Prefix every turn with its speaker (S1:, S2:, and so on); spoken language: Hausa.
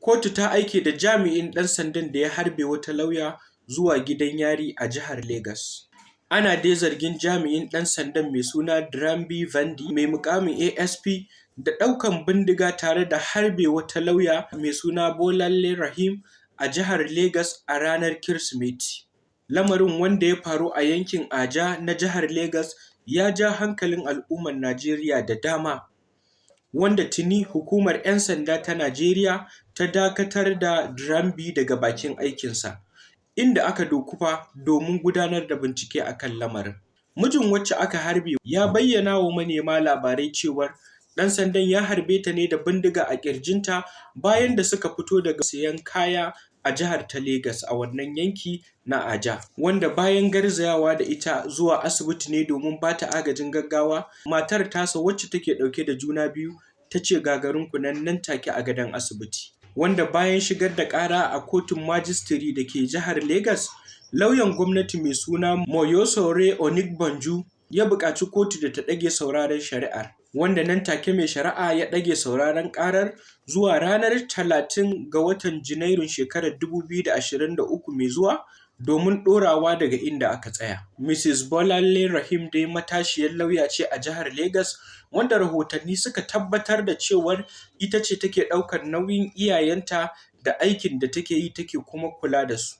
S1: Kotu ta aike da jami'in ɗan sandan da ya harbe wata lauya zuwa gidan yari a jihar Legas. Ana dai zargin jami'in ɗan sandan mai suna Drambi Vandi mai mukamin ASP da ɗaukan bindiga tare da harbe wata lauya mai suna Bolalle Rahim a jihar Legas a ranar Kirsimeti. Lamarin, wanda ya faru a yankin Aja na jihar Legas, ya ja hankalin al'ummar Najeriya da dama, wanda tuni hukumar 'yan sanda ta Najeriya ta dakatar da Drambi daga bakin aikinsa, inda aka dukufa domin gudanar da bincike a kan lamarin. Mijin wacce aka harbe ya bayyana wa manema labarai cewar ɗan sandan ya harbe ta ne da bindiga a ƙirjinta bayan da suka fito daga sayen kaya a jihar ta Legas a wannan yanki na Aja, wanda bayan garzayawa da ita zuwa asibiti ne domin ba ta agajin gaggawa, matar tasa wacce take ɗauke da juna biyu ta ce gagarinku nan take a gadon asibiti. Wanda bayan shigar da ƙara a kotun majistiri da ke jihar Legas, lauyan gwamnati mai suna Moyosore Onigbanju ya buƙaci kotu da ta ɗage sauraron shari'ar, wanda nan take mai shari'a ya ɗage sauraron ƙarar zuwa ranar 30 ga watan Janairun shekarar 2023 mai zuwa domin ɗorawa daga inda aka tsaya. Mrs. Bolalle Rahim dai matashiyar lauya ce a jihar Legas, wanda rahotanni suka tabbatar da cewar ita ce take ɗaukar nauyin iyayenta da aikin da take yi, take kuma kula da su.